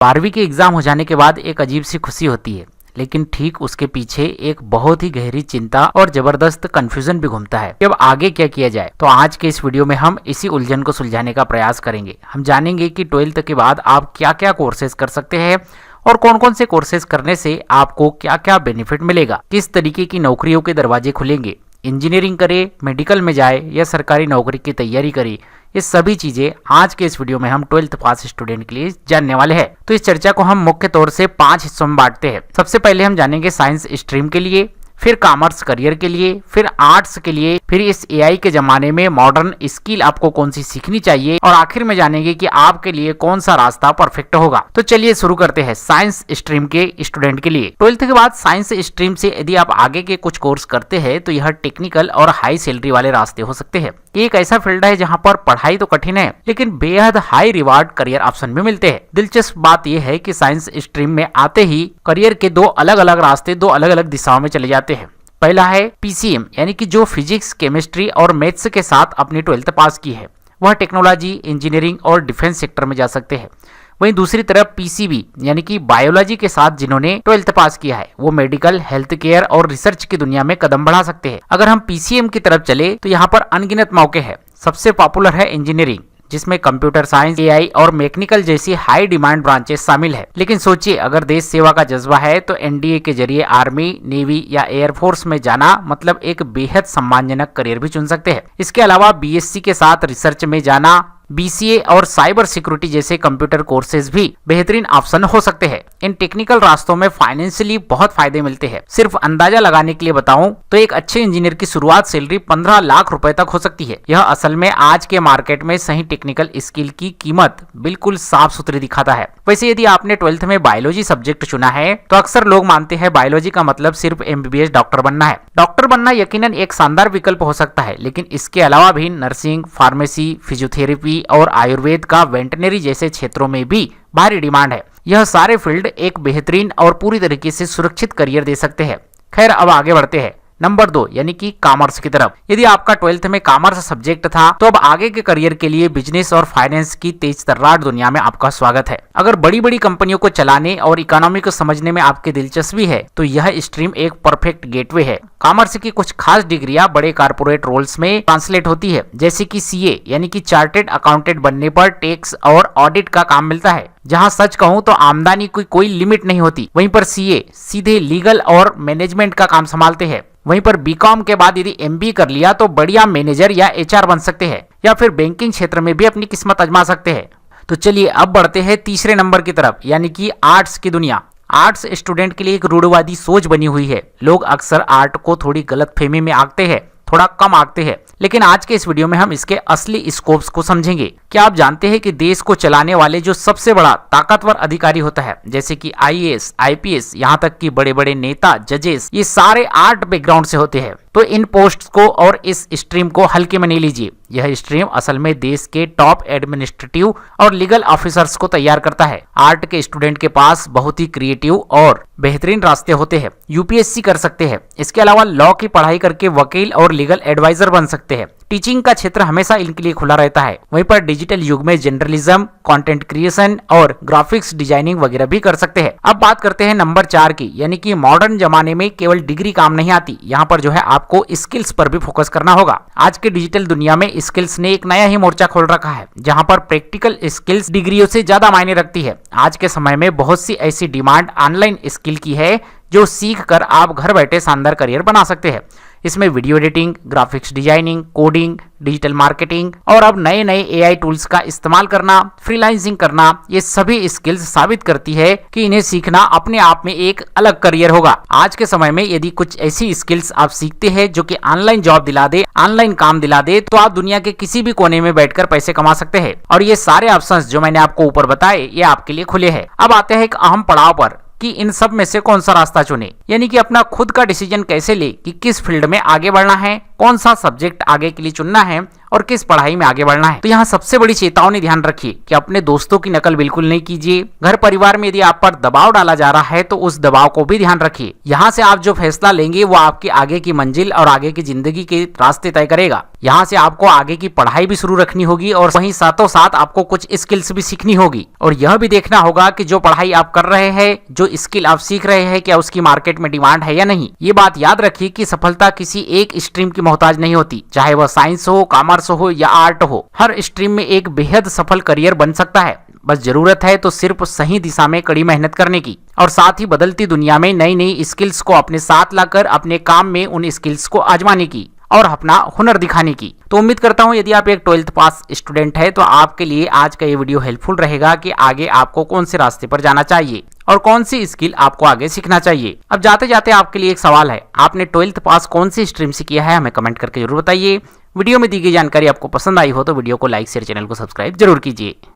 12वीं के एग्जाम हो जाने के बाद एक अजीब सी खुशी होती है, लेकिन ठीक उसके पीछे एक बहुत ही गहरी चिंता और जबरदस्त कंफ्यूजन भी घूमता है कि अब आगे क्या किया जाए। तो आज के इस वीडियो में हम इसी उलझन को सुलझाने का प्रयास करेंगे। हम जानेंगे कि 12th के बाद आप क्या क्या कोर्सेज कर सकते हैं और कौन कौन से कोर्सेज करने से आपको क्या क्या बेनिफिट मिलेगा, किस तरीके की नौकरियों के दरवाजे खुलेंगे, इंजीनियरिंग करे, मेडिकल में जाए या सरकारी नौकरी की तैयारी करे। ये सभी चीजें आज के इस वीडियो में हम 12th पास स्टूडेंट के लिए जानने वाले हैं। तो इस चर्चा को हम मुख्य तौर से 5 हिस्सों में बांटते हैं। सबसे पहले हम जानेंगे साइंस स्ट्रीम के लिए, फिर कॉमर्स करियर के लिए, फिर आर्ट्स के लिए, फिर इस एआई के जमाने में मॉडर्न स्किल आपको कौन सी सीखनी चाहिए और आखिर में जानेंगे कि आपके लिए कौन सा रास्ता परफेक्ट होगा। तो चलिए शुरू करते हैं साइंस स्ट्रीम के स्टूडेंट के लिए। 12th के बाद साइंस स्ट्रीम से यदि आप आगे के कुछ कोर्स करते हैं तो यह टेक्निकल और हाई सैलरी वाले रास्ते हो सकते हैं। ये एक ऐसा फील्ड है जहां पर पढ़ाई तो कठिन है लेकिन बेहद हाई रिवार्ड करियर ऑप्शन भी मिलते हैं। दिलचस्प बात यह है कि साइंस स्ट्रीम में आते ही करियर के दो अलग अलग रास्ते दो अलग अलग दिशाओं में चले जाते हैं। पहला है पीसीएम, यानी कि जो फिजिक्स, केमिस्ट्री और मैथ्स के साथ अपनी 12th पास की है वह टेक्नोलॉजी, इंजीनियरिंग और डिफेंस सेक्टर में जा सकते हैं। वहीं दूसरी तरफ पीसीबी, यानी कि बायोलॉजी के साथ जिन्होंने 12th पास किया है वो मेडिकल, हेल्थ केयर और रिसर्च की दुनिया में कदम बढ़ा सकते हैं। अगर हम पीसीएम की तरफ चले तो यहाँ पर अनगिनत मौके हैं। सबसे पॉपुलर है इंजीनियरिंग, जिसमें कंप्यूटर साइंस, एआई और मैकेनिकल जैसी हाई डिमांड ब्रांचेस शामिल है। लेकिन सोचिए, अगर देश सेवा का जज्बा है तो एनडीए के जरिए आर्मी, नेवी या एयरफोर्स में जाना मतलब एक बेहद सम्मानजनक करियर भी चुन सकते हैं। इसके अलावा बीएससी के साथ रिसर्च में जाना, बीसीए और साइबर सिक्योरिटी जैसे कंप्यूटर कोर्सेज भी बेहतरीन ऑप्शन हो सकते हैं। इन टेक्निकल रास्तों में फाइनेंशियली बहुत फायदे मिलते हैं। सिर्फ अंदाजा लगाने के लिए बताऊं तो एक अच्छे इंजीनियर की शुरुआत सैलरी 15 लाख रुपए तक हो सकती है। यह असल में आज के मार्केट में सही टेक्निकल स्किल की कीमत बिल्कुल साफ सुथरी दिखाता है। वैसे यदि आपने 12th में बायोलॉजी सब्जेक्ट चुना है तो अक्सर लोग मानते हैं बायोलॉजी का मतलब सिर्फ एमबीबीएस डॉक्टर बनना है। डॉक्टर बनना यकीनन एक शानदार विकल्प हो सकता है, लेकिन इसके अलावा भी नर्सिंग, फार्मेसी, फिजियोथेरेपी और आयुर्वेद का वेटरनरी जैसे क्षेत्रों में भी भारी डिमांड है। यह सारे फील्ड एक बेहतरीन और पूरी तरीके से सुरक्षित करियर दे सकते हैं। खैर, अब आगे बढ़ते हैं नंबर 2, यानी कि कॉमर्स की तरफ। यदि आपका 12th में कॉमर्स सब्जेक्ट था तो अब आगे के करियर के लिए बिजनेस और फाइनेंस की तेज तर्रार दुनिया में आपका स्वागत है। अगर बड़ी बड़ी कंपनियों को चलाने और इकोनॉमी को समझने में आपकी दिलचस्पी है तो यह स्ट्रीम एक परफेक्ट गेटवे है। कॉमर्स की कुछ खास डिग्रियां बड़े कारपोरेट रोल्स में ट्रांसलेट होती है, जैसे कि सीए यानी कि चार्टेड अकाउंटेंट बनने पर टैक्स और ऑडिट का काम मिलता है, जहां सच कहूं तो आमदनी की कोई लिमिट नहीं होती। वहीं पर सीए सीधे लीगल और मैनेजमेंट का काम संभालते हैं। वहीं पर बीकॉम के बाद यदि एमबीए कर लिया तो बढ़िया मैनेजर या एचआर बन सकते हैं या फिर बैंकिंग क्षेत्र में भी अपनी किस्मत आजमा सकते हैं। तो चलिए अब बढ़ते हैं तीसरे नंबर की तरफ, यानी कि आर्ट्स की दुनिया। आर्ट्स स्टूडेंट के लिए एक रूढ़िवादी सोच बनी हुई है। लोग अक्सर आर्ट को थोड़ी गलतफहमी में आंकते हैं, थोड़ा कम आंकते हैं, लेकिन आज के इस वीडियो में हम इसके असली स्कोप्स को समझेंगे। क्या आप जानते हैं कि देश को चलाने वाले जो सबसे बड़ा ताकतवर अधिकारी होता है, जैसे कि आईएएस, आईपीएस, यहाँ तक कि बड़े बड़े नेता, जजेस, ये सारे आर्ट बैकग्राउंड से होते हैं। तो इन पोस्ट्स को और इस स्ट्रीम को हल्के में नहीं लीजिए। यह स्ट्रीम असल में देश के टॉप एडमिनिस्ट्रेटिव और लीगल ऑफिसर्स को तैयार करता है। आर्ट के स्टूडेंट के पास बहुत ही क्रिएटिव और बेहतरीन रास्ते होते हैं। यूपीएससी कर सकते हैं। इसके अलावा लॉ की पढ़ाई करके वकील और लीगल एडवाइजर बन सकते हैं। टीचिंग का क्षेत्र हमेशा इनके लिए खुला रहता है। वहीं पर डिजिटल युग में जर्नलिज्म, कंटेंट क्रिएशन और ग्राफिक्स डिजाइनिंग वगैरह भी कर सकते हैं। अब बात करते हैं नंबर 4 की, यानी कि मॉडर्न जमाने में केवल डिग्री काम नहीं आती। यहाँ पर जो है आपको स्किल्स पर भी फोकस करना होगा। आज के डिजिटल दुनिया में स्किल्स ने एक नया ही मोर्चा खोल रखा है, जहाँ पर प्रैक्टिकल स्किल्स डिग्रियों से ज्यादा मायने रखती है। आज के समय में बहुत सी ऐसी डिमांड ऑनलाइन स्किल की है जो सीख कर आप घर बैठे शानदार करियर बना सकते हैं। इसमें video editing, graphics designing, coding, digital marketing और अब नए नए एआई टूल्स का इस्तेमाल करना, फ्रीलांसिंग करना, ये सभी स्किल्स साबित करती है कि इन्हें सीखना अपने आप में एक अलग करियर होगा। आज के समय में यदि कुछ ऐसी स्किल्स आप सीखते हैं जो कि ऑनलाइन जॉब दिला दे, ऑनलाइन काम दिला दे, तो आप दुनिया के किसी भी कोने में बैठकर पैसे कमा सकते हैं। और ये सारे ऑप्शंस जो मैंने आपको ऊपर बताए ये आपके लिए खुले हैं। अब आते हैं एक अहम पड़ाव पर कि इन सब में से कौन सा रास्ता चुने, यानी कि अपना खुद का डिसीजन कैसे ले कि किस फील्ड में आगे बढ़ना है, कौन सा सब्जेक्ट आगे के लिए चुनना है और किस पढ़ाई में आगे बढ़ना है। तो यहाँ सबसे बड़ी चेतावनी ध्यान रखिए कि अपने दोस्तों की नकल बिल्कुल नहीं कीजिए। घर परिवार में यदि आप पर दबाव डाला जा रहा है तो उस दबाव को भी ध्यान रखिए। यहाँ से आप जो फैसला लेंगे वो आपकी आगे की मंजिल और आगे की जिंदगी के रास्ते तय करेगा। यहाँ से आपको आगे की पढ़ाई भी शुरू रखनी होगी और वहीं साथों साथ आपको कुछ स्किल्स भी सीखनी होगी और यह भी देखना होगा कि जो पढ़ाई आप कर रहे हैं, जो स्किल आप सीख रहे हैं, क्या उसकी मार्केट में डिमांड है या नहीं। ये बात याद रखिए कि सफलता किसी एक स्ट्रीम की मोहताज नहीं होती, चाहे वह साइंस हो, कॉमर्स हो या आर्ट हो। हर स्ट्रीम में एक बेहद सफल करियर बन सकता है। बस जरूरत है तो सिर्फ सही दिशा में कड़ी मेहनत करने की और साथ ही बदलती दुनिया में नई नई स्किल्स को अपने साथ लाकर अपने काम में उन स्किल्स को आजमाने की और अपना हुनर दिखाने की। तो उम्मीद करता हूं यदि आप एक 12th पास स्टूडेंट है तो आपके लिए आज का ये वीडियो हेल्पफुल रहेगा कि आगे आपको कौन से रास्ते पर जाना चाहिए और कौन सी स्किल आपको आगे सीखना चाहिए। अब जाते जाते आपके लिए एक सवाल है, आपने 12th पास कौन सी स्ट्रीम से किया है, हमें कमेंट करके जरूर बताइए। वीडियो में दी गई जानकारी आपको पसंद आई हो तो वीडियो को लाइक शेयर, चैनल को सब्सक्राइब जरूर कीजिए।